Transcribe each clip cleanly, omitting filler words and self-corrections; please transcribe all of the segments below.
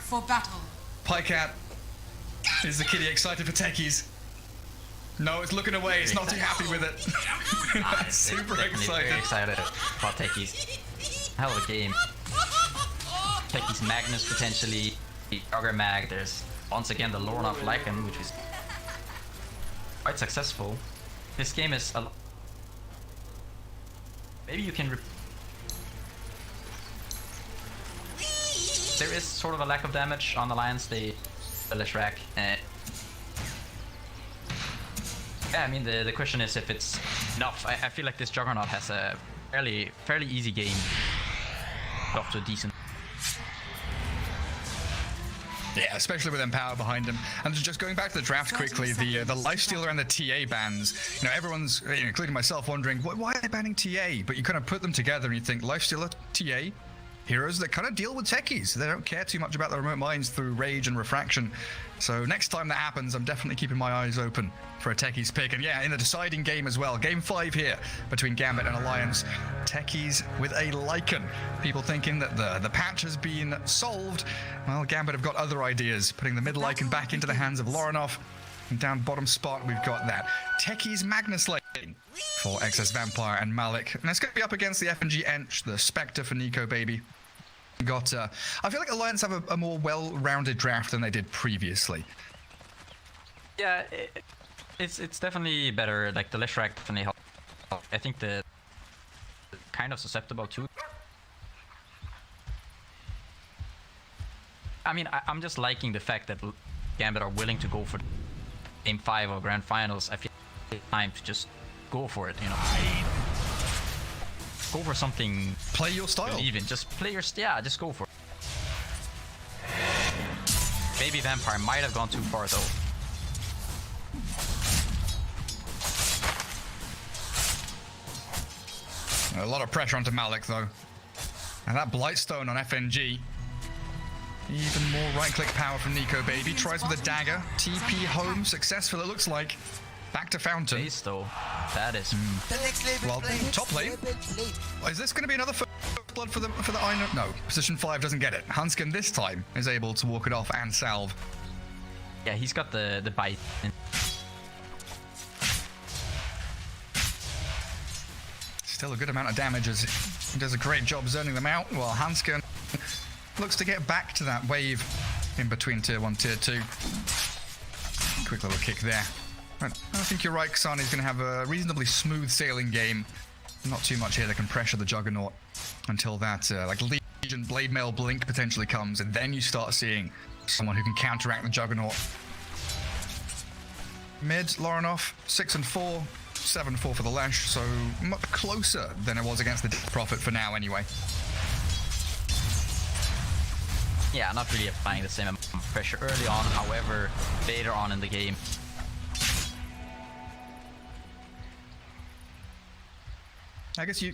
for battle. Pycat. Is the kitty excited for techies? No, it's looking away. It's not too happy with it. It's super excited. Very excited about techies. Hell of a game. Techies Magnus potentially. Jogger Mag. There's once again the Lorna of Lycan, which is quite successful. This game is a maybe you can there is sort of a lack of damage on Alliance. They Leshrac. Yeah, I mean the question is if it's enough. I feel like this Juggernaut has a fairly easy game. Off to a decent. Yeah, especially with Empower behind him. And just going back to the draft quickly, the Lifestealer and the TA bans, you know, everyone's, including myself, wondering, why are they banning TA? But you kind of put them together and you think, Lifestealer, TA, heroes that kind of deal with techies. They don't care too much about the remote mines through rage and refraction. So next time that happens, I'm definitely keeping my eyes open for a techies pick. And yeah, in the deciding game as well, game 5 here between Gambit and Alliance, techies with a Lycan. People thinking that the patch has been solved. Well, Gambit have got other ideas, putting the mid Lycan back into the hands of Lorinov. And down bottom spot, we've got that techies Magnus lane for Excess Vampire and Malik. And it's going to be up against the FNG Ench, the Spectre for Nico Baby. Got, I feel like Alliance have a more well-rounded draft than they did previously. Yeah, it's definitely better. Like the Leshrac definitely helps. I think the kind of susceptible too. I mean, I'm just liking the fact that Gambit are willing to go for game 5 or grand finals. I feel like it's time to just go for it, you know. Go for something. Play your style. Even just play your just go for it. Maybe Vampire might have gone too far though. A lot of pressure onto Malik though. And that Blightstone on FNG. Even more right-click power from Nico Baby. Tries with a dagger. TP home. Successful, it looks like. Back to Fountain. Base though. That is. Well, top lane. Is this going to be another first blood for the Ino? No. Position 5 doesn't get it. Hanskin this time is able to walk it off and salve. Yeah, he's got the bite. Still a good amount of damage as he does a great job zoning them out, while Hanskin looks to get back to that wave in between tier 1, tier 2. Quick little kick there. I think you're right, Kasani's going to have a reasonably smooth sailing game. Not too much here that can pressure the Juggernaut until that like Legion Blade Mail Blink potentially comes, and then you start seeing someone who can counteract the Juggernaut. Mid, Lorinov, 6 and 4, 7-4 for the Lesh, so much closer than it was against the Prophet for now anyway. Yeah, not really applying the same amount of pressure early on, however, later on in the game. I guess you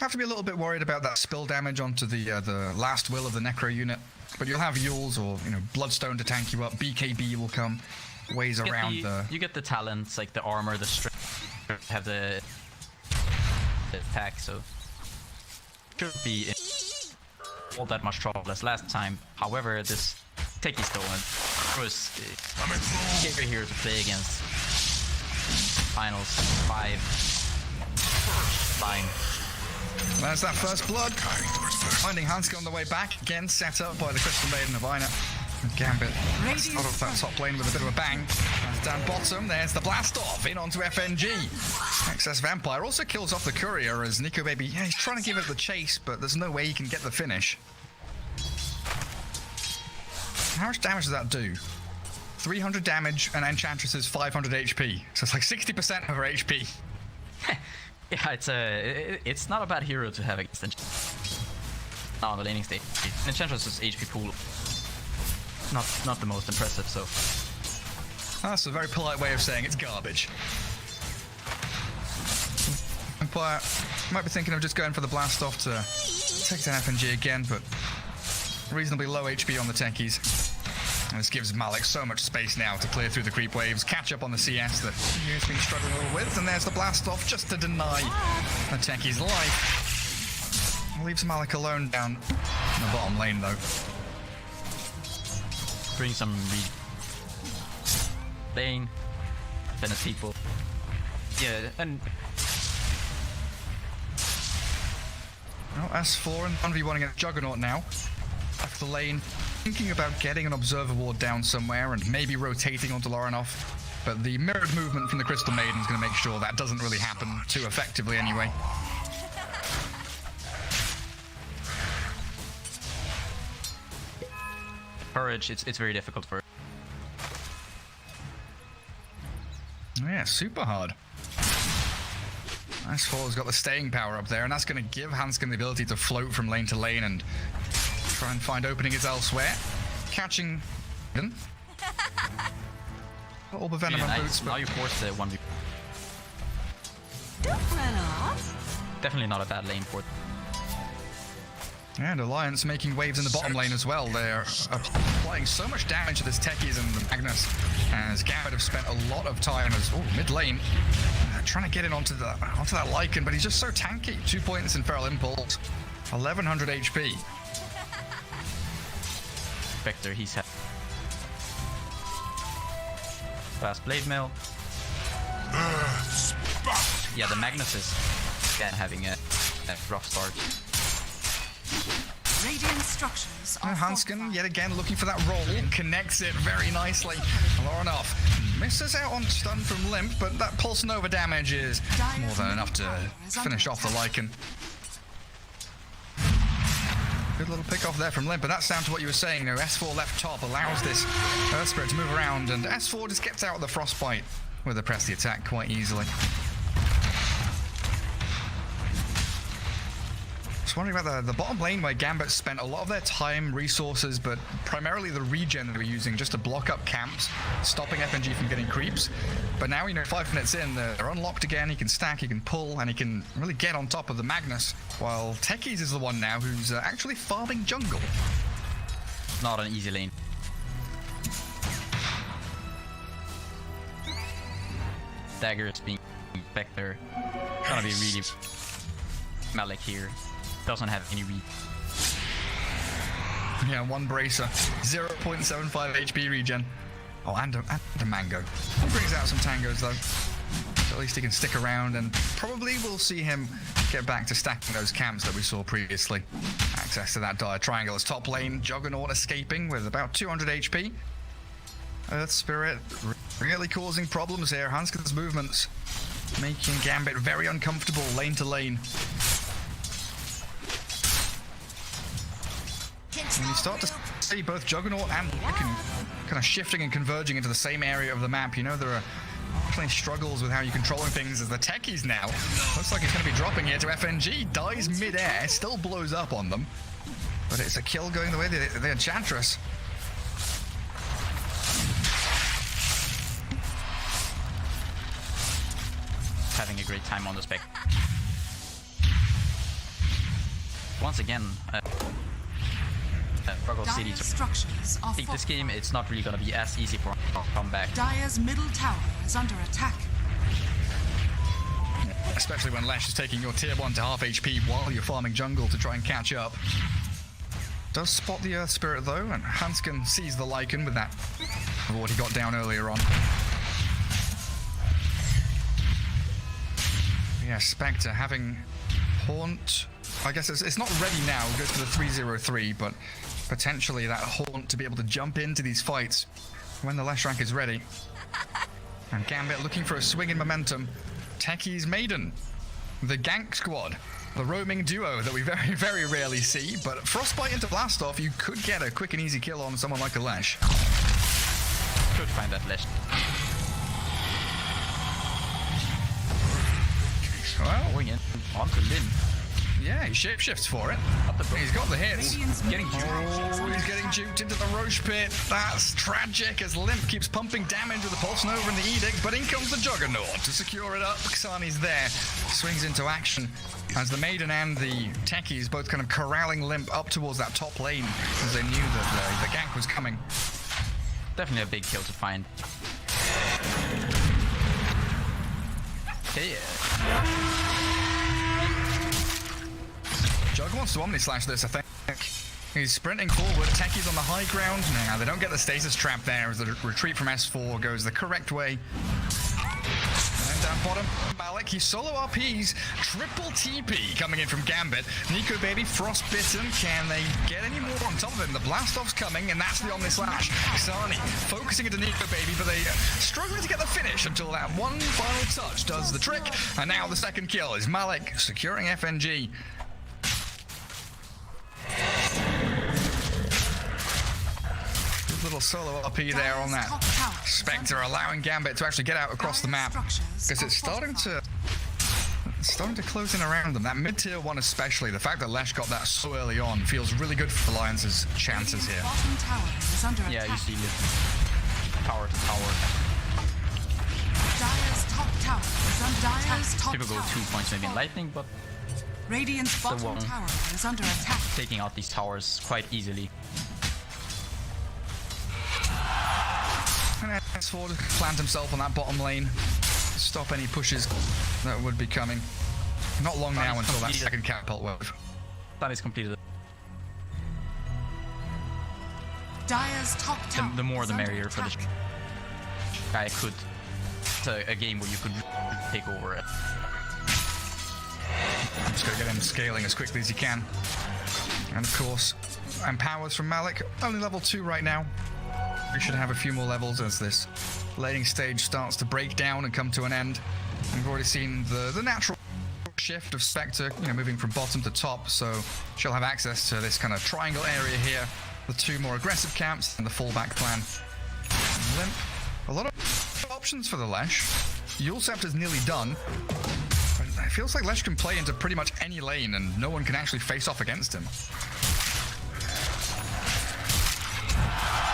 have to be a little bit worried about that spill damage onto the last will of the Necro unit, but you'll have Yules or Bloodstone to tank you up. BKB will come, ways around the. You get the talents like the armor, the strength, have the attack, so should be all that much trouble as last time. However, this Techie Stone was scary here to play against. Finals 5. Fine. There's that first blood. Finding Hanskin on the way back. Again, set up by the Crystal Maiden of Ina. Gambit out of that top lane with a bit of a bang. And down bottom, there's the blast off. In onto FNG. Excess Vampire also kills off the Courier as Nico Baby, yeah, he's trying to give it the chase, but there's no way he can get the finish. How much damage does that do? 300 damage and Enchantress's 500 HP. So it's like 60% of her HP. Yeah, it's not a bad hero to have against Enchantress. Not on the laning stage. Enchantress's HP pool not the most impressive, so. That's a very polite way of saying it's garbage. Empire might be thinking of just going for the blast off to take down FNG again, but reasonably low HP on the techies. And this gives Malik so much space now to clear through the creep waves, catch up on the CS that he's been struggling a little with, and there's the blast off just to deny the techie's life. Leaves Malik alone down in the bottom lane though. bring some lane, finish people. Yeah, and well, S4 and 1v1 against Juggernaut now. Left the lane, thinking about getting an Observer Ward down somewhere and maybe rotating onto Lorinov. But the mirrored movement from the Crystal Maiden is going to make sure that doesn't really happen too effectively anyway. Courage, it's very difficult for. Yeah, super hard. S4's got the staying power up there, and that's going to give Hanskin the ability to float from lane to lane and try and find openings elsewhere. Catching. All the venom on boots, now you force the 1v. Definitely not a bad lane for. And Alliance making waves in the bottom lane as well. They're applying so much damage to this Techies and the Magnus, as Gambit have spent a lot of time as mid lane trying to get in onto that Lycan, but he's just so tanky. 2 points in Feral Impulse, 1100 HP. Spectre, he's had fast blade mail. Yeah, the Magnus is again having a rough start. Radiant structures are Hanskin yet again looking for that roll and connects it very nicely. Lorinov misses out on stun from Limp, but that Pulse Nova damage is more than enough to finish off the Lycan. Good little pick off there from Limp, but that's down to what you were saying. S4 left top allows this Earth Spirit to move around, and S4 just gets out of the Frostbite with a press the attack quite easily. Just wondering about the bottom lane where Gambit spent a lot of their time, resources, but primarily the regen they were using just to block up camps, stopping FNG from getting creeps. But now, 5 minutes in, they're unlocked again. He can stack, he can pull, and he can really get on top of the Magnus, while Techies is the one now who's actually farming jungle. Not an easy lane. Dagger is being back there. Gonna be really Malik here. Doesn't have any read. Yeah, one bracer. 0.75 HP regen. Oh, and a mango. He brings out some tangos though. So at least he can stick around, and probably we'll see him get back to stacking those camps that we saw previously. Access to that dire triangle as top lane. Juggernaut escaping with about 200 HP. Earth Spirit really causing problems here. Hanskin's movements making Gambit very uncomfortable lane to lane. And you start to see both Juggernaut and Lycan kind of shifting and converging into the same area of the map. There are plenty struggles with how you're controlling things as the Techies now. Looks like he's going to be dropping here to FNG. Dies mid-air, still blows up on them. But it's a kill going the way of the Enchantress. Having a great time on the spec. Once again, Froggle City. I think this game, it's not really going to be as easy for him to come back. Dire's middle tower is under attack. Especially when Lesh is taking your tier 1 to half HP while you're farming jungle to try and catch up. Does spot the Earth Spirit though, and Hanskin sees the Lycan with that, of what he got down earlier on. Yeah, Spectre having Haunt. I guess it's not ready now, it goes for the 303, but potentially that Haunt to be able to jump into these fights when the Lesh rank is ready. And Gambit looking for a swing in momentum. Techies Maiden, the gank squad, the roaming duo that we very, very rarely see, but Frostbite into Blastoff, you could get a quick and easy kill on someone like a Lesh. Could find that Lesh. Well, Going in onto Lin. yeah, he shapeshifts for it. He's got the hits. Radiant's Getting middle juked. tower is Oh, under he's getting attack. juked into the Roche pit. That's tragic as Limp keeps pumping damage with the Pulse Nova and the Edict, but in comes the Juggernaut to secure it up. Xani's there, swings into action as the Maiden and the Techies both kind of corralling Limp up towards that top lane as they knew that the gank was coming. Definitely a big kill to find. Okay, Jug wants to Omni Slash this, I think. He's sprinting forward. Techie's on the high ground. Now they don't get the stasis trap there as the retreat from S4 goes the correct way. And down bottom, Malik, he solo RPs. Triple TP coming in from Gambit. Nico Baby, frostbitten. Can they get any more on top of him? The blast off's coming, and that's the Omni Slash. Xani focusing into Nico Baby, but they struggling to get the finish until that one final touch does the trick. And now the second kill is Malik securing FNG. Little solo RP there on that Spectre, allowing Gambit to actually get out across the map because it's starting to close in around them. That mid-tier one especially, the fact that Lesh got that so early on feels really good for Alliance's chances here. Yeah, you see tower to tower. Dire's top tower is under attack. Typical 2 points maybe in lightning, but Radiant's bottom tower is under attack. taking out these towers quite easily. And S4 to plant himself on that bottom lane, stop any pushes that would be coming. Not long now until that second catapult wave. That is completed. Dire's top tower. The more is the under merrier for this attack. guy. Could it's a game where you could take over it. I'm just gonna get him scaling as quickly as he can. And of course, empowers from Malik, only level 2 right now. We should have a few more levels as this laning stage starts to break down and come to an end. And we've already seen the natural shift of Spectre, moving from bottom to top, so she'll have access to this kind of triangle area here, the 2 more aggressive camps and the fallback plan. Limp, a lot of options for the Lesh. Yulceptor's nearly done. It feels like Lesh can play into pretty much any lane and no one can actually face off against him.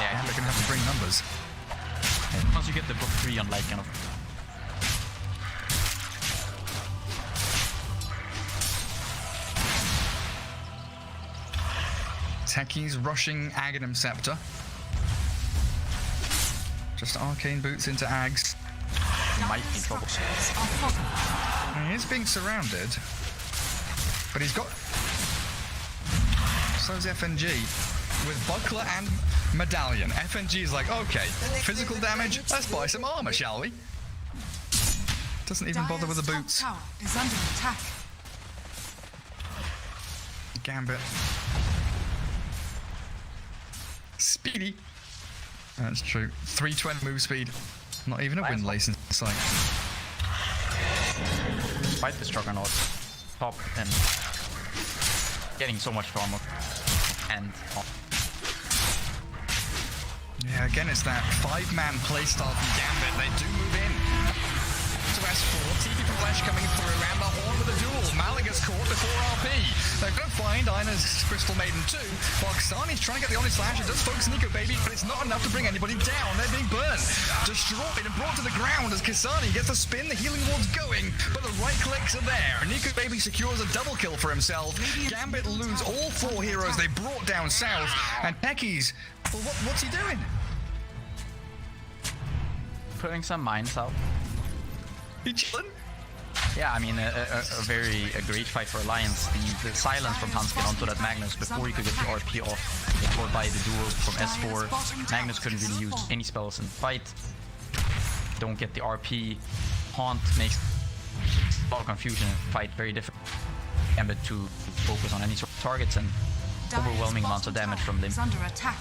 Yeah, they're gonna have to bring numbers. Once you get the book 3 on like kind of Techie's rushing Aghanim Scepter. Just arcane boots into Ags. might be in trouble. He is being surrounded, but he's got so's FNG with Buckler and Medallion. FNG is like, okay, physical damage, let's buy some armor, shall we? Doesn't even bother with the boots. Tower is under attack. Gambit. Speedy. That's true. 320 move speed. Not even a win lace in sight. Despite the Struggernaut top and getting so much armor and Yeah, again, it's that 5-man playstyle from Gambit. They do move in to S4. TP from Flash coming through, and the Horn with a duel. Malik gets caught before RP. They're going to find Ina's Crystal Maiden too. While Xani's trying to get the Omni Slash. It does focus Nico Baby, but it's not enough to bring anybody down. They're being burned, destroyed, and brought to the ground as Kisani gets the spin. The healing ward's going, but the right clicks are there. Nico Baby secures a double kill for himself. Gambit lose all 4 heroes they brought down south, and Techie's, well, what's he doing? putting some mines out. He chilling? Yeah, I mean, a great fight for Alliance. The silence from Hanskin onto that Magnus before he could get the RP off, or by the duel from S4. Magnus couldn't really use any spells in the fight. Don't get the RP. Haunt makes a lot of confusion in the fight, very difficult. Gambit to focus on any sort of targets, and overwhelming amounts of damage from them. Under attack.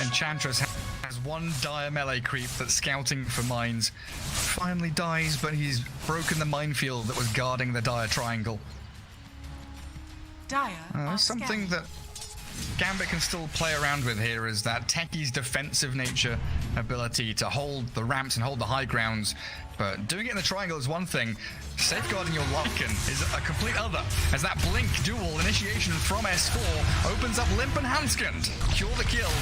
Enchantress has one dire melee creep that's scouting for mines. Finally dies, but he's broken the minefield that was guarding the dire triangle. Something that Gambit can still play around with here is that Techie's defensive nature ability to hold the ramps and hold the high grounds. But doing it in the triangle is one thing. Safeguarding your Lycan is a complete other. As that Blink dual initiation from S4 opens up Limp and Hanskin. Cure the kill.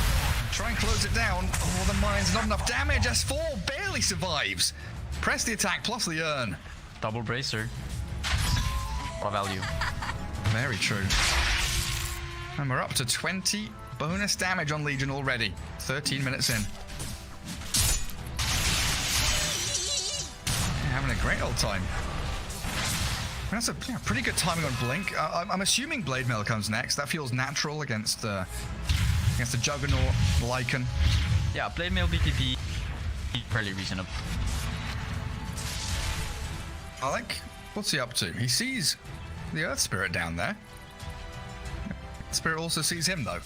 Try and close it down. Oh, the mine's not enough damage. S4 barely survives. Press the attack plus the urn. Double bracer. What value? Very true. And we're up to 20 bonus damage on Legion already. 13 minutes in. Having a great old time. That's a pretty good timing on Blink. I'm assuming Blade Mail comes next. That feels natural against the Juggernaut, Lycan. Yeah, Blade Mail BPP, fairly reasonable. Alec, what's he up to? He sees the Earth Spirit down there. Spirit also sees him though.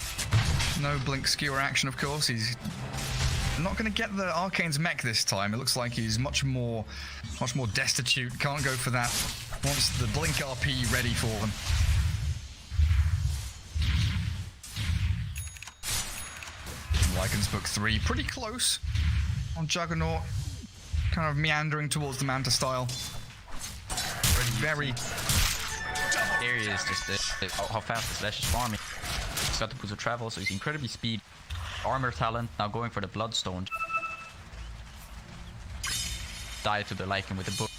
No Blink skewer action, of course. He's not going to get the Arcane's mech this time. It looks like he's much more destitute. Can't go for that. Wants the Blink RP ready for them. Lycan's book 3, pretty close on Juggernaut. Kind of meandering towards the Manta style. Very... Area is just how fast the Slash is farming. He's got the boost of travel, so he's incredibly speed. Armor talent, now going for the Bloodstone. Die to the Lycan with the book.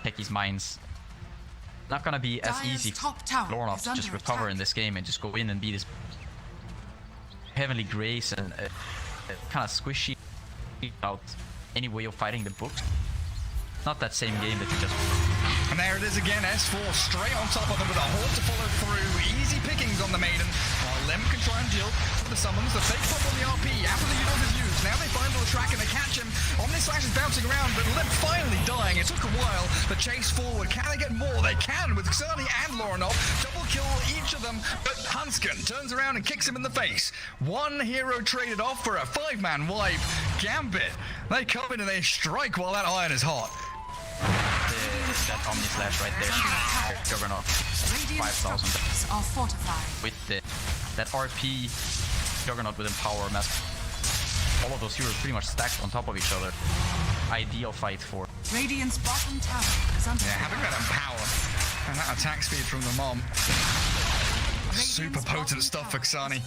Techie's mines. Not gonna be as easy for Lornoff to just recover in this game and just go in and beat his Heavenly Grace and kind of squishy out any way of fighting the books. Not that same game that you just... And there it is again, S4 straight on top of them with a Horde to follow through. Easy pickings on the Maiden. While Limb can try and deal the summons. The fake pop on the RP after the Udon is used. Now they find the track and they catch him. Omnislash is bouncing around, but Limb finally dying. It took a while. The chase forward. Can they get more? They can with Xerni and Lorinov. Double kill each of them, but Hansken turns around and kicks him in the face. One hero traded off for a 5-man wipe. Gambit, they come in and they strike while that iron is hot. That Omnislash right there. Juggernaut. 5,000. Are fortified. With that RP, Juggernaut with Empower, Mask. All of those heroes pretty much stacked on top of each other. Ideal fight for. Radiant's bottom tower is under attack. Having that Empower and that attack speed from the Mom. Super potent stuff for Xerni.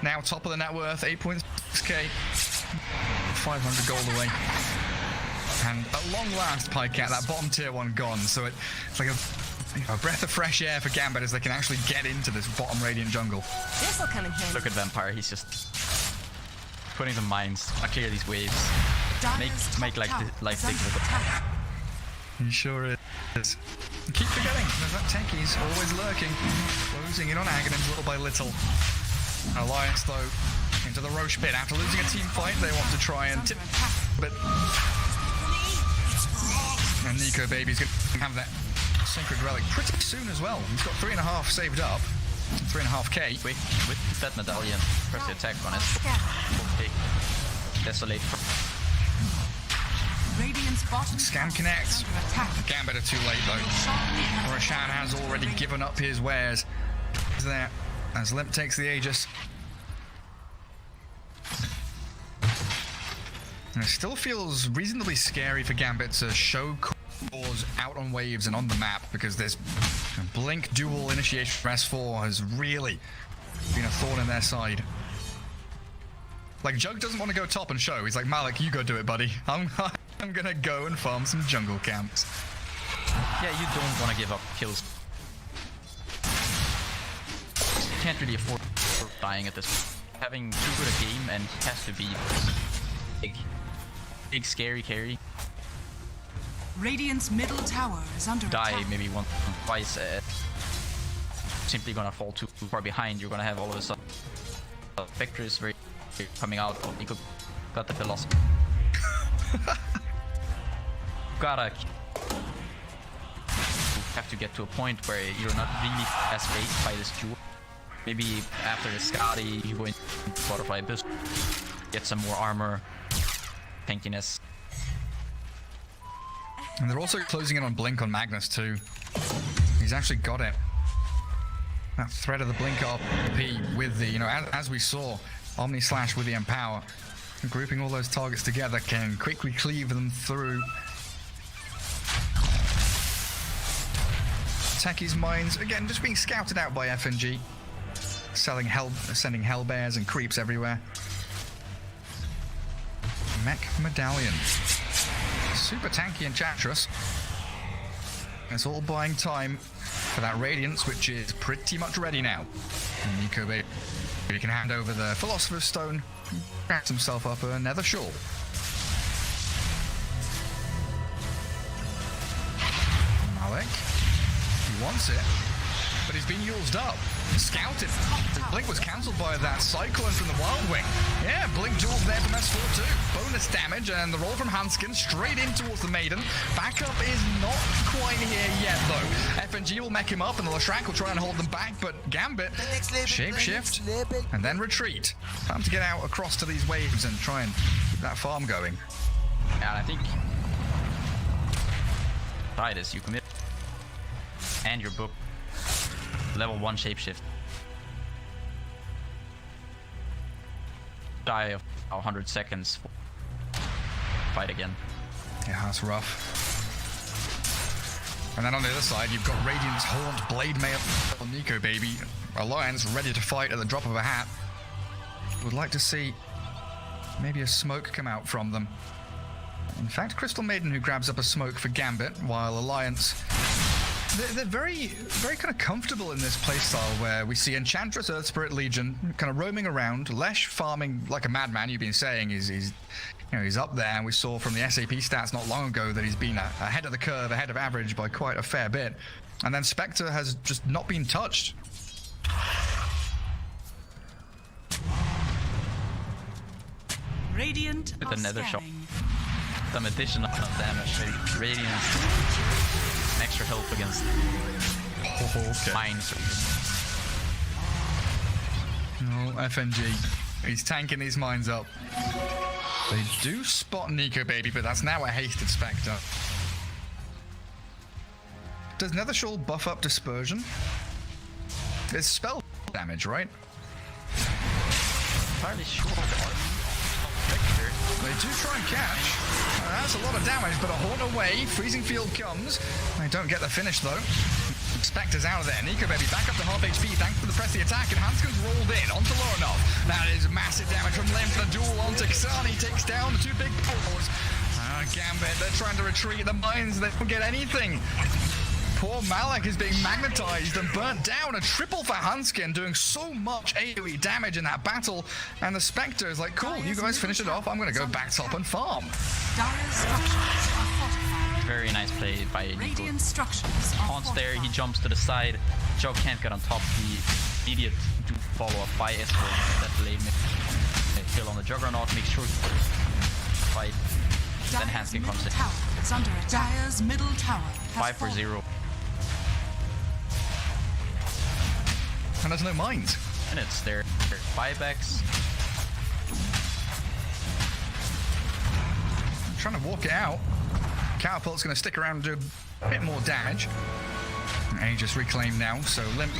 Now top of the net worth, 8.6k. 500 gold away. And at long last, Pycat, that bottom tier one gone. So it's like a breath of fresh air for Gambit as they can actually get into this bottom Radiant jungle. This'll come in handy. Look at Vampire, he's just putting the mines, clear these waves, make like life big with it. He sure is. Keep forgetting, there's that Techie's always lurking, closing in on Aghanim's little by little. Alliance though, into the Roche pit. After losing a team fight, they want to try and tip it. And Nico Baby's going to have that Sacred Relic pretty soon as well. He's got 3.5 saved up. 3.5k. With that medallion, press the attack on it. Okay. Desolate. Radiant's bottom Scan connects. Gambit are too late though. Roshan has already given up his wares. There, as Limp takes the Aegis. And it still feels reasonably scary for Gambit to show cores out on waves and on the map, because this Blink dual initiation for S4 has really been a thorn in their side. Like, Jug doesn't want to go top and show. He's like, Malik, you go do it, buddy. I'm gonna go and farm some jungle camps. Yeah, you don't want to give up kills. You can't really afford dying at this point. Having too good a game and has to be big scary carry. Radiant's middle tower is under attack. Die maybe once, twice. Simply gonna fall too far behind. You're gonna have all of a sudden Vector is very coming out. You got the philosophy. Gotta have to get to a point where you're not really as faced by this duel. Maybe after the Skadi, you go into Butterfly Abyss, get some more armor, tankiness. And they're also closing in on Blink on Magnus too. He's actually got it. That threat of the Blink RP with the, as we saw, Omnislash with the Empower. Grouping all those targets together can quickly cleave them through. Techie's mines, again, just being scouted out by FNG. Sending Hellbears and creeps everywhere. Mech Medallion. Super tanky Enchantress. It's all buying time for that Radiance, which is pretty much ready now. And Nico Baby can hand over the Philosopher's Stone, wraps himself up a nether shawl. Malik. wants it, but he's been used up. Scouted. Blink was cancelled by that Cyclone from the Wild Wing. Yeah, Blink duels there from S4 too. Bonus damage, and the roll from Hanskin straight in towards the Maiden. Backup is not quite here yet, though. FNG will mech him up, and the Lashrak will try and hold them back, but Gambit, shapeshift, and then retreat. Time to get out across to these waves and try and keep that farm going. Yeah, I think try this, you commit, and your book level 1 shapeshift. Die of 100 seconds. Fight again. Yeah, that's rough. And then on the other side, you've got Radiant's Haunt, Blade Mail, Nico Baby, Alliance ready to fight at the drop of a hat. Would like to see maybe a smoke come out from them. In fact, Crystal Maiden who grabs up a smoke for Gambit, while Alliance, they're very kind of comfortable in this playstyle where we see Enchantress, Earth Spirit Legion kind of roaming around, Lesh farming like a madman. You've been saying he's up there, and we saw from the SAP stats not long ago that he's been ahead of the curve, ahead of average by quite a fair bit. And then Spectre has just not been touched. Radiant With are another shot. scanning. Some additional damage. Radiance. Extra help against mines. No, FNG. He's tanking these mines up. They do spot Nico Baby, but that's now a hasted Spectre. Does Nethershall buff up Dispersion? It's spell damage, right? Entirely sure. They do try and catch. That's a lot of damage, but a Haunt away. Freezing Field comes. They don't get the finish, though. Spectre's out of there. Nico Baby back up to half HP. Thanks for the press the attack, and Hanskin's rolled in onto Lorinov. That is massive damage from Limp. The duel onto Xani takes down the two big paws. Gambit, they're trying to retreat. The mines, they don't get anything. Poor Malak is being magnetized and burnt down. A triple for Hanskin, doing so much AoE damage in that battle. And the Spectre is like, cool, you guys finish it off. I'm going to go back top and farm. Dire's structures are fortified. Very nice play by Nico. Radiant structures are Haunts there, he fortified. jumps to the side. Joe can't get on top. The immediate follow-up by Esports. That blade kill on the Juggernaut, make sure to fight. Then Dire's Hanskin comes middle in. tower is under attack. Dire's middle tower has 5 for fallen. 0. And there's no mines. Minutes there. Buybacks. Trying to walk it out. Catapult's going to stick around and do a bit more damage. Aegis reclaimed now, so Limp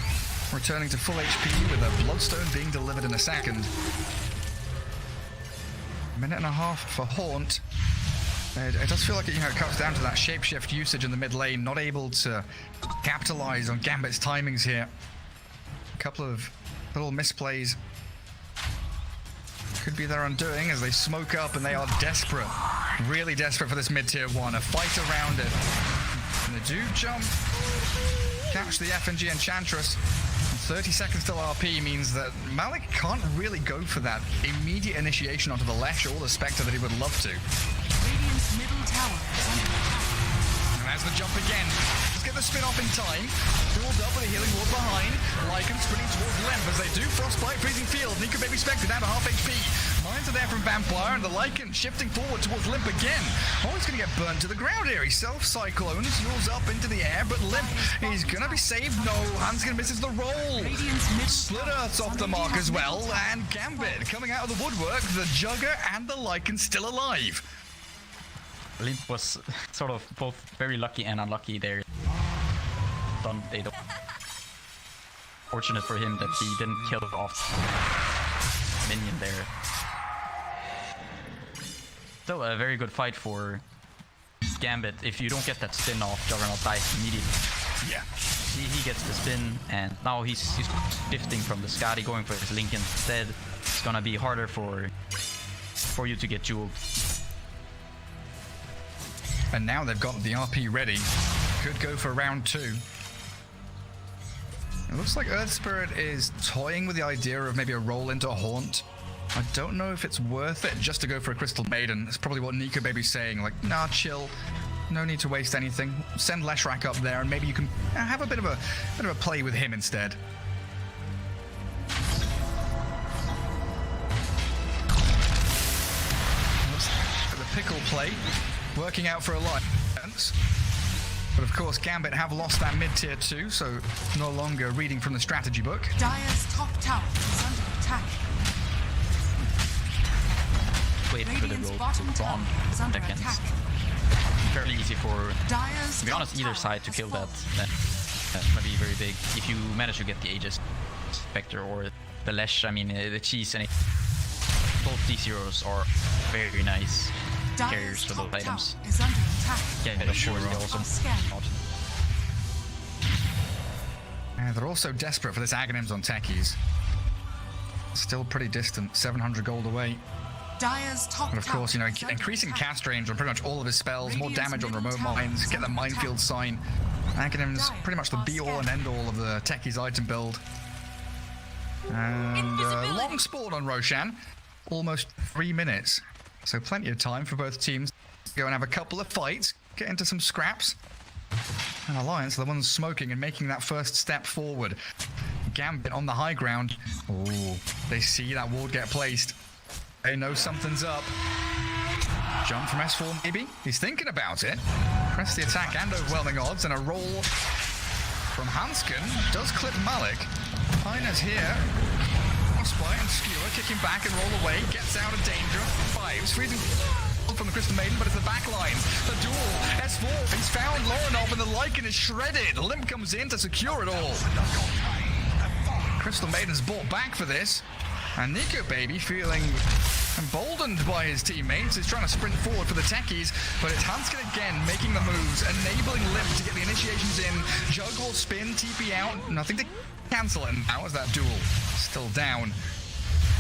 returning to full HP with a Bloodstone being delivered in a second. Minute and a half for Haunt. It does feel like it comes down to that shapeshift usage in the mid lane, not able to capitalize on Gambit's timings here. A couple of little misplays could be their undoing as they smoke up, and they are desperate, really desperate for this mid-tier 1. A fight around it. And they do jump, catch the FNG Enchantress. 30 seconds till RP means that Malik can't really go for that immediate initiation onto the Lesh or the Spectre that he would love to. Radiant's middle tower is under attack. And there's the jump again. Let's get the spin off in time. Dueled up with a healing ward behind. Lycan sprinting towards Limp as they do frostbite freezing field. Nico Baby Spectre down to half HP. Mines are there from Vampire, and the Lycan shifting forward towards Limp again. Oh, he's going to get burnt to the ground here. He self-cyclones, yours up into the air, but Limp is going to be saved. No, Hanskin misses the roll. Radiant's mid Slit Earth's off the mark as well, and Gambit coming out of the woodwork. The Jugger and the Lycan still alive. Limp was sort of both very lucky and unlucky there. They don't. Fortunate for him that he didn't kill off minion there. Still a very good fight for Gambit. If you don't get that spin off, Juggernaut dies immediately. Yeah. He gets the spin, and now he's shifting from the Skadi, going for his Lincoln instead. It's gonna be harder for you to get jeweled. And now they've got the RP ready. Could go for round 2. It looks like Earth Spirit is toying with the idea of maybe a roll into a Haunt. I don't know if it's worth it just to go for a Crystal Maiden. That's probably what Nico Baby's saying. Like, nah, chill. No need to waste anything. Send Leshrac up there, and maybe you can have a bit of a play with him instead. The pickle play working out for Alliance. But of course, Gambit have lost that mid-tier 2, so no longer reading from the strategy book. Dire's top tower is under attack. Wait for the Radiant's roll bottom to tower spawn is under seconds. attack. Fairly easy for, Dire's to be honest, top either tower side to has kill fallen. that. That's gonna be very big. If you manage to get the Aegis Spectre or the Lesh, I mean, the Cheese, and both these heroes are very nice carriers Dire's for top those tower items. is under attack. Yeah, but sure, they also Are scanning. They're also desperate for this Aghanims on techies. Still pretty distant, 700 gold away. Dire's top But of tower course, you know, is under increasing attack. cast range on pretty much all of his spells, more Radiant's damage on middle remote tower mines, is get the under minefield attack. sign. Aghanims Dire pretty much the are be-all and scared. end-all of the techies item build. And long spawn on Roshan, almost 3 minutes. So plenty of time for both teams to go and have a couple of fights, get into some scraps. And Alliance are the ones smoking and making that first step forward. Gambit on the high ground. Oh, they see that ward get placed. They know something's up. Jump from S4 maybe? He's thinking about it. Press the attack and overwhelming odds, and a roll from Hansken does clip Malik. Ina's here. Frostbite and Skewer kicking back and roll away. Gets out of danger. Fives. Freezing from the Crystal Maiden, but it's the back lines. The duel. S4. He's found Lorinov, and the Lycan is shredded. Limp comes in to secure it all. Crystal Maiden's bought back for this. And Nico Baby feeling emboldened by his teammates. He's trying to sprint forward for the techies, but it's Hansken again making the moves, enabling Limp to get the initiations in. Juggle, spin, TP out. Nothing to cancel it now as that duel still down.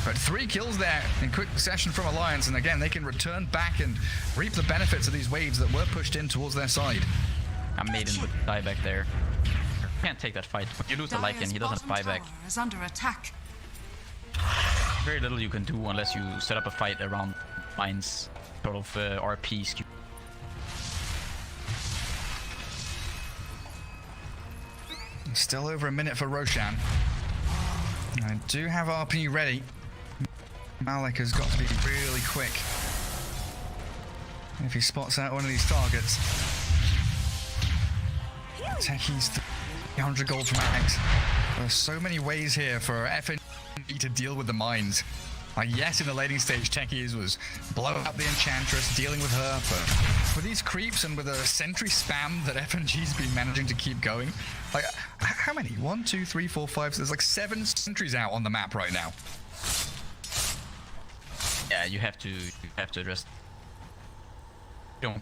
But 3 kills there in quick succession from Alliance, and again, they can return back and reap the benefits of these waves that were pushed in towards their side. And Maiden would die back there. Can't take that fight. When you lose the Dire's Lycan, he doesn't buy bottom back. tower is under attack. Very little you can do unless you set up a fight around mines, sort of RP skew. Still over a minute for Roshan. I do have RP ready. Malik has got to be really quick if he spots out one of these targets. Techies 300 gold from Alex. There are so many ways here for FNG to deal with the mines. Yes, in the laning stage, Techies was blowing up the Enchantress, dealing with her, but with these creeps and with a sentry spam that FNG's been managing to keep going, like, how many? 1, 2, 3, 4, 5, there's like 7 sentries out on the map right now. Yeah, you have to address. You know, what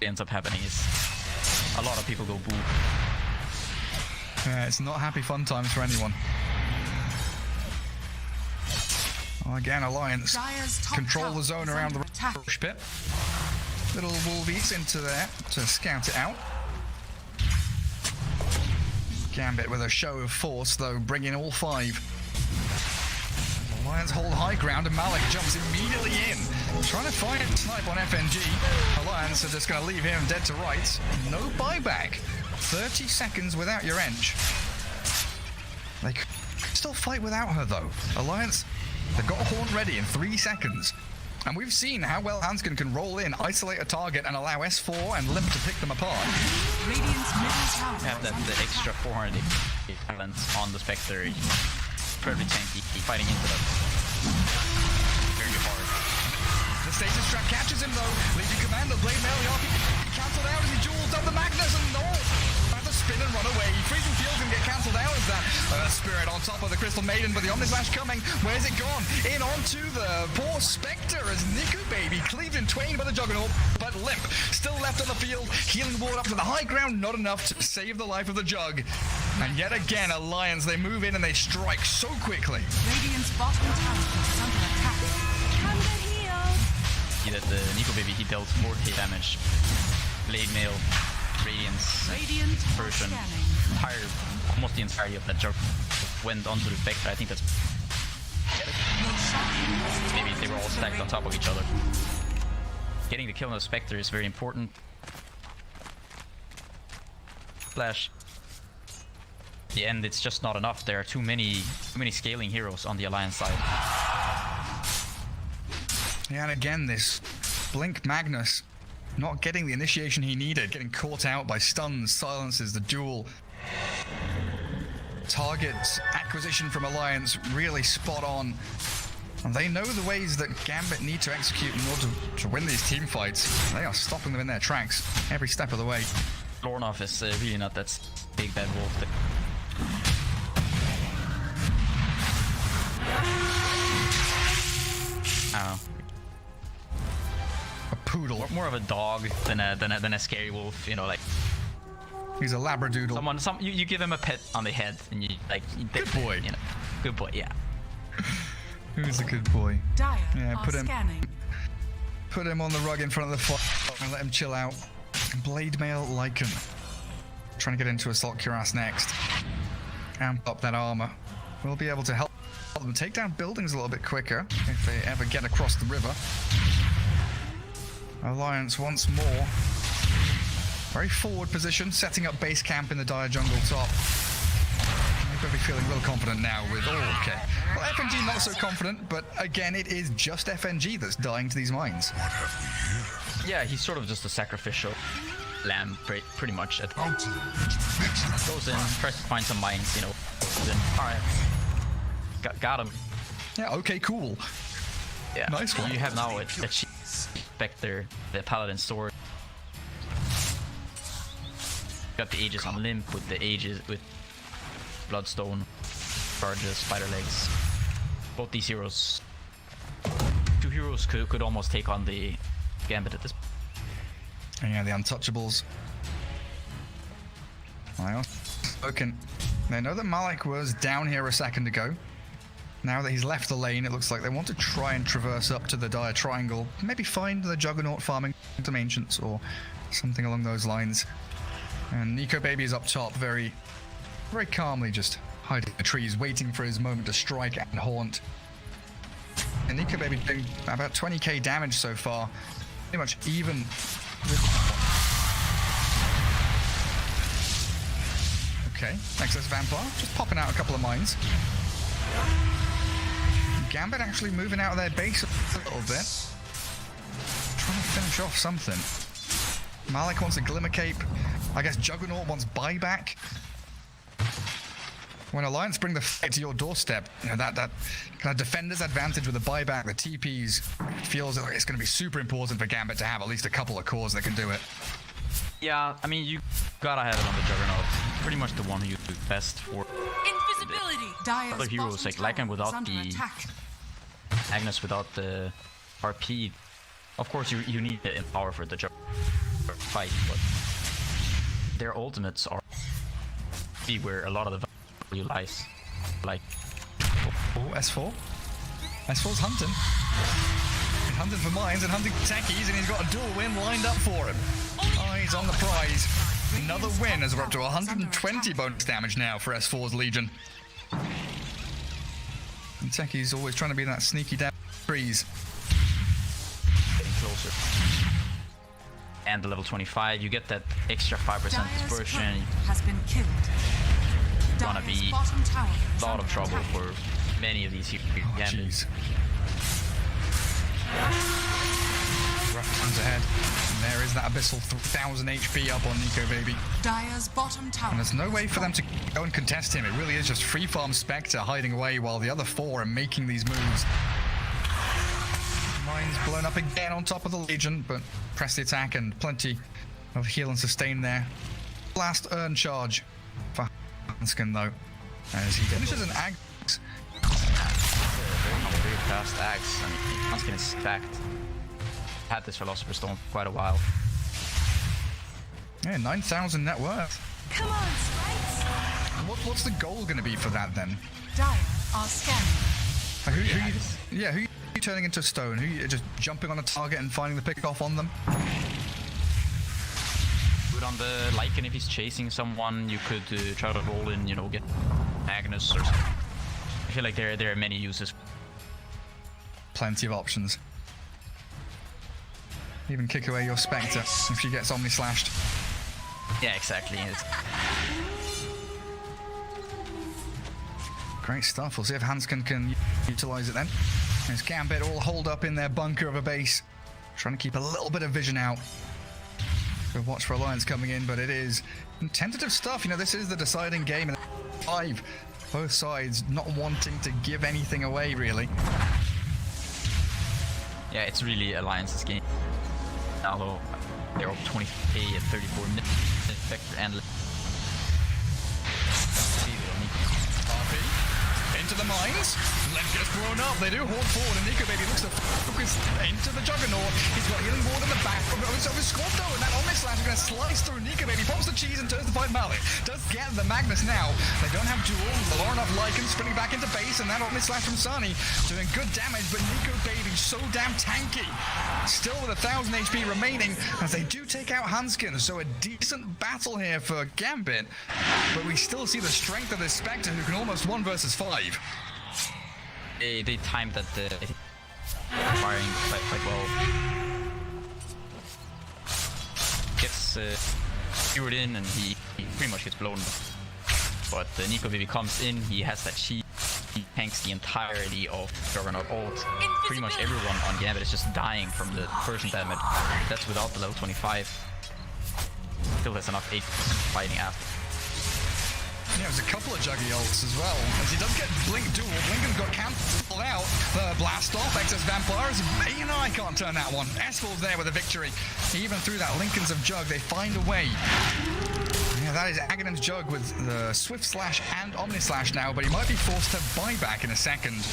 ends up happening is a lot of people go boo. Yeah, it's not happy fun times for anyone. Well, again, Alliance Dire's top control tower the zone is around the under attack. rush pit. Little Wolvies into there to scout it out. Gambit with a show of force, though, bringing all 5. Alliance hold high ground, and Malik jumps immediately in. Trying to find a snipe on FNG. Alliance are just going to leave him dead to rights. No buyback. 30 seconds without your Ench. They could still fight without her, though. Alliance, they've got a horn ready in 3 seconds. And we've seen how well Hansken can roll in, isolate a target, and allow S4 and Limp to pick them apart. Radiant's middle tower Have is that under the extra attack. 400 talent on the Spectre. Incredibly tanky, fighting into that. Very hard. The stasis trap catches him, though. Legion Commander, Blade Mail, Yoki cancelled out as he duels up the Magnus, and no! Has to spin and run away. Freezing Field's gonna get cancelled out as that Spirit on top of the Crystal Maiden, but the Omnislash coming. Where's it gone? In onto the poor Spectre as Nico Baby cleaved in twain by the Juggernaut, but Limp still left on the field. Healing ward up to the high ground, not enough to save the life of the Jug. And yet again, Alliance, they move in and they strike so quickly. Radiant's bottom tower is under attack. Come get healed. See that the Nico Baby, he dealt 4k damage. Blade Mail, Radiance, Radiant are version, scanning. almost the entirety of that jug went onto the Spectre. I think that's Your shot maybe they were all stacked on top of each other. getting the kill on the Spectre is very important. Flash. The end, it's just not enough. There are too many scaling heroes on the Alliance side. Yeah, and again, this Blink Magnus not getting the initiation he needed, getting caught out by stuns, silences, the duel. Target acquisition from Alliance really spot on. And they know the ways that Gambit need to execute in order to win these team fights. They are stopping them in their tracks every step of the way. Lornoff is really not that big bad wolf. I don't know. A poodle. More of a dog than a scary wolf, you know, like He's a labradoodle. you give him a pet on the head and you like Good boy. You know, good boy, yeah. Who's a good boy? Dire Yeah, are scanning. Put him on the rug in front of the fire and let him chill out. Blade Mail Lycan. Trying to get into Assault Cuirass next. Amp up that armor. We'll be able to help them take down buildings a little bit quicker if they ever get across the river. Alliance once more. Very forward position, setting up base camp in the Dire jungle top. They've got to be feeling real confident now with... Oh, okay. Well, FNG not so confident, but again, it is just FNG that's dying to these mines. Yeah, he's sort of just a sacrificial lamb, pretty much. Goes in, tries to find some mines, you know. Goes in. Alright. Got him. Yeah, okay, cool. Yeah. Nice one. You have now a Spectre, the Paladin sword. Got the Aegis on Limp with the Aegis with Bloodstone, charges, spider legs. Both these heroes, two heroes could almost take on the Gambit at this point. And yeah, the Untouchables. Well, spoken. They know that Malik was down here a second ago. Now that he's left the lane, it looks like they want to try and traverse up to the Dire Triangle. Maybe find the Juggernaut farming some Ancients or something along those lines. And Nico Baby is up top, very calmly just hiding in the trees, waiting for his moment to strike and haunt. And Nico Baby doing about 20k damage so far. Pretty much even with... Okay, Nexus Vampire, just popping out a couple of mines. Gambit actually moving out of their base a little bit. Trying to finish off something. Malik wants a Glimmer Cape. I guess Juggernaut wants buyback. When Alliance bring the fight to your doorstep, you know, that kind of defender's advantage with the buyback, the TPs, feels like it's going to be super important for Gambit to have at least a couple of cores that can do it. Yeah, I mean, you gotta have it on the Juggernaut. Pretty much the one who you do best for. Invisibility. Dire's Other heroes like Lycan without the Agnes without the RP. Of course, you need the empower for the fight, but their ultimates are where a lot of the value lies. Like, Oh, S4. S4's hunting. He's hunting for mines and hunting for techies, and he's got a dual win lined up for him. Oh, he's on the prize. Another win as we're up to 120 bonus damage now for S4's Legion. And Techies always trying to be that sneaky down trees. getting closer. And the level 25, you get that extra 5% dispersion. Has been killed. Gonna be a lot of trouble for many of these Gambits. Rough comes ahead. And there is that abyssal 1000 HP up on Nico Baby. Dire's bottom tower. And there's no way for them to go and contest him. It really is just free farm Spectre hiding away while the other four are making these moves. Mine's blown up again on top of the Legion, but press the attack and plenty of heal and sustain there. Last urn charge for Hanskin though, as he finishes an axe. Very fast axe. I mean, Hanskin is stacked. Had this Philosopher's Stone for quite a while. Yeah, 9,000 net worth. Come on, Sprites. What's the goal going to be for that then? Dire are scanning. Who you turning into stone? Who you just jumping on a target and finding the pick off on them? Good on the Lycan if he's chasing someone. You could try to roll in, you know, get Magnus or something. I feel like there are many uses. Plenty of options. Even kick away your Spectre if she gets Omni slashed. Yeah, exactly. Great stuff. We'll see if Hanskin can utilize it then. There's Gambit all holed up in their bunker of a base, trying to keep a little bit of vision out. So watch for Alliance coming in, but it is tentative stuff. You know, this is the deciding game. And 5, both sides not wanting to give anything away, really. Yeah, it's really Alliance's game. Although they're up 20k at 34 minutes. Vector and into the mines. Left gets thrown up. They do hold forward, and Nico Baby looks to focus into the Juggernaut. He's got healing ward in the back of his squad though, and that Omni Slash is going to slice through Nico Baby. Pops the cheese and turns to fight Malik. Does get the Magnus now. They don't have duels. There are enough Lycans sprinting back into base, and that Omni Slash from Sunny doing good damage, but Nico Baby so damn tanky. Still with 1,000 HP remaining, as they do take out Hanskin. So a decent battle here for Gambit, but we still see the strength of this Spectre, who can almost 1 versus 5. They timed that firing quite well. Gets lured in and he pretty much gets blown. But Nico Baby comes in, he has that cheat, he tanks the entirety of Juggernaut ult. Pretty much everyone on Gambit is just dying from the person damage. That's without the level 25. Still has enough 8 fighting after. Yeah, there's a couple of Juggy ults as well, as he does get Blink duel. Blinken's got cancelled out. The blast off, excess vampires. You know, I can't turn that one. Esfal's there with a victory. Even through that Lincoln's of Jug, they find a way. Yeah, that is Aghanim's Jug with the Swift Slash and Omni Slash now, but he might be forced to buy back in a second.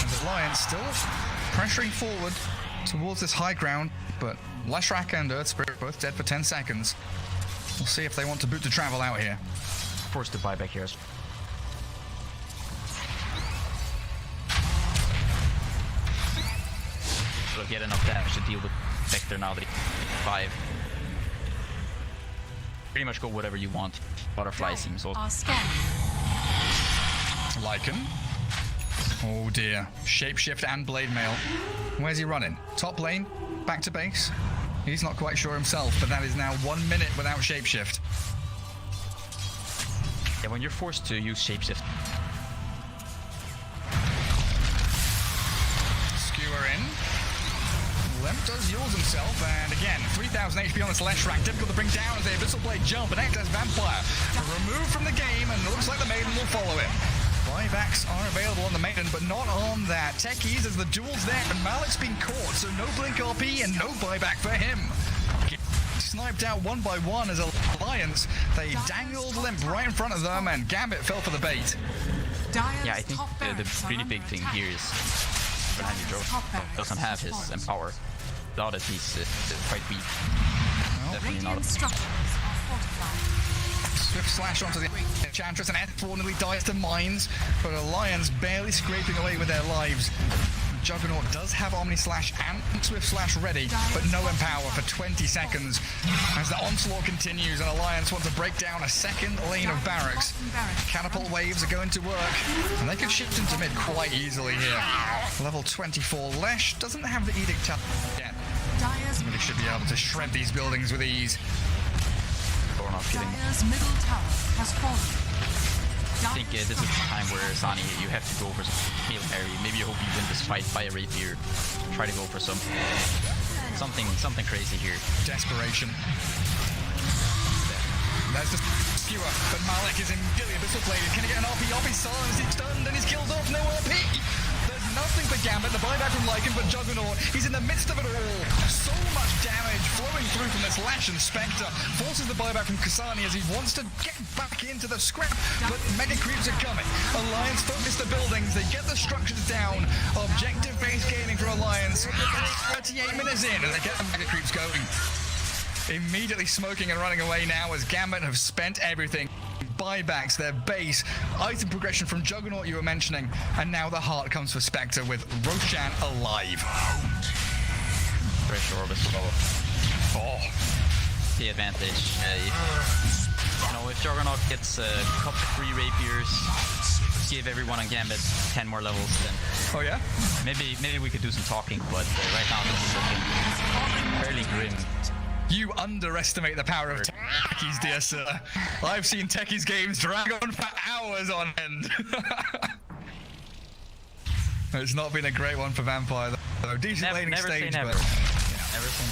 As Alliance still pressuring forward towards this high ground, but Leshrac and Earth Spirit both dead for 10 seconds. We'll see if they want to boot to travel out here. Forced to buy back here. Will get enough damage to deal with Vector now that he's 5. Pretty much go whatever you want. Butterfly seems also. Lycan. Oh dear. Shapeshift and Blade Mail. Where's he running? Top lane? Back to base? He's not quite sure himself, but that is now 1 minute without Shapeshift. Yeah, when you're forced to use Shapeshift. Skewer in. Limp does yours himself, and again, 3,000 HP on this Leshrac. Difficult to bring down as the Abyssal Blade jump, and Excess Vampire removed from the game, and it looks like the Maiden will follow it. Buybacks are available on the Maiden, but not on that. Techies as the duel's there, and Malik's been caught, so no Blink RP and no buyback for him. Sniped out 1 by 1 as Alliance. They dangled Limp right in front of them, and Gambit fell for the bait. Yeah, I think the really big thing here is behind you, Joe doesn't have his Empower. Without it, he's quite weak. Definitely not. Swift slash onto the Enchantress, and F4 nearly dies to mines, but Alliance barely scraping away with their lives. Juggernaut does have Omni Slash and Swift Slash ready, but no Empower for 20 seconds. As the onslaught continues, and Alliance want to break down a second lane of barracks. Catapult waves are going to work, and they could shift into mid quite easily here. Level 24 Lesh doesn't have the Edict yet. Really should be able to shred these buildings with ease. Or not kidding. Middle tower has fallen. I think this is the time where Sani, you have to go for some Hail Mary. Maybe you hope you win this fight by a rapier. Try to go for something crazy here. Desperation. There's the skewer, but Malik is immediately Abyssal Bladed. Can he get an RP off? He's silenced, he's stunned, and he's killed off. No RP! There's nothing for Gambit. The buyback from Lycan, but Juggernaut, he's in the midst of it all. So much damage flowing through from this Lash and Spectre. Forces the buyback from Kasani as he wants to get back into the scrap, but Mega Creeps are coming. Alliance focus the buildings. They get the structures down. Objective base gaining for Alliance. 38 minutes in, and they get the Mega Creeps going. Immediately smoking and running away now as Gambit have spent everything. Buybacks, their base, item progression from Juggernaut you were mentioning, and now the heart comes for Spectre with Roshan alive. Pressure Orbis lower. Oh. The advantage. You know, if Juggernaut gets a couple 3 rapiers, give everyone on Gambit 10 more levels, then Oh yeah? maybe we could do some talking. But right now this is looking fairly grim. You underestimate the power of Techies, dear sir. I've seen Techies games drag on for hours on end. It's not been a great one for Vampire though. Decent laning Never say stage, never. but Never say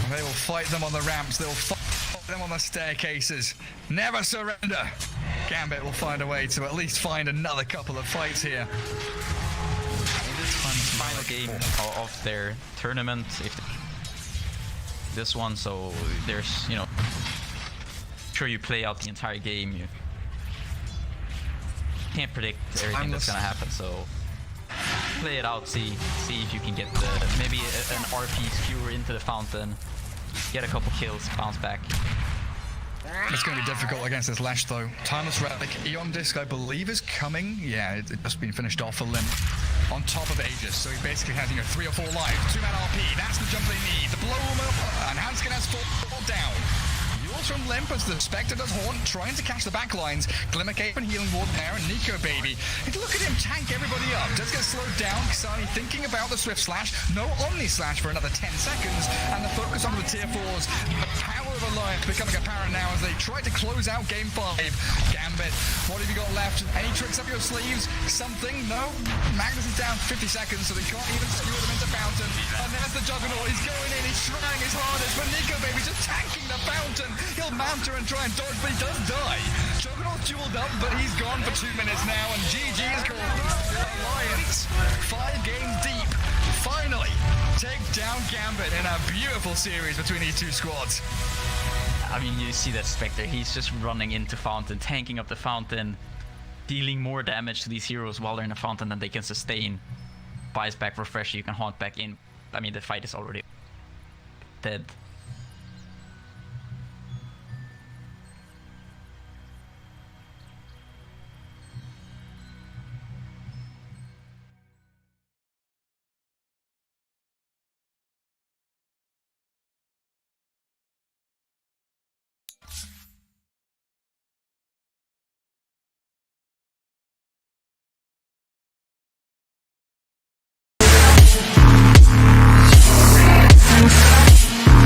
never. they will fight them on the ramps. They will fight them on the staircases. Never surrender. Gambit will find a way to at least find another couple of fights here. Final game of their tournament. If this one, so there's, you know, sure you play out the entire game. You can't predict everything that's gonna happen, so play it out. See if you can get maybe an RP skewer into the fountain, get a couple kills, bounce back. It's going to be difficult against this Lash though. Timeless Relic, Eon Disc I believe is coming. Yeah, it's just been finished off for Limp. On top of Aegis, so he basically has, 3 or 4 lives. 2-man RP, that's the jump they need. The blow room up, and Hanskin has fall down. Yours from Limp as the Spectre does Haunt, trying to catch the back lines. Glimmer Cape and Healing Ward there, and Nico baby. And look at him tank everybody up. Does get slowed down. Kasani thinking about the Swift Slash. No Omni Slash for another 10 seconds. And the focus on the tier 4s. The power of Alliance becoming apparent now as they try to close out game 5. Gambit, what have you got left? Any tricks up your sleeves? Something? No? Magnus is down 50 seconds, so they can't even skewer them into Fountain. And there's the Juggernaut. He's going in. He's trying his hardest, but Nico baby just tanking the Fountain. He'll mount her and try and dodge, but he does die. Juggernaut's jeweled up, but he's gone for 2 minutes now, and GG is called. Alliance, 5 games deep, finally take down Gambit in a beautiful series between these two squads. I mean, you see that Spectre, he's just running into Fountain, tanking up the Fountain, dealing more damage to these heroes while they're in the Fountain than they can sustain. Buys back Refresher, you can haunt back in. I mean, the fight is already dead.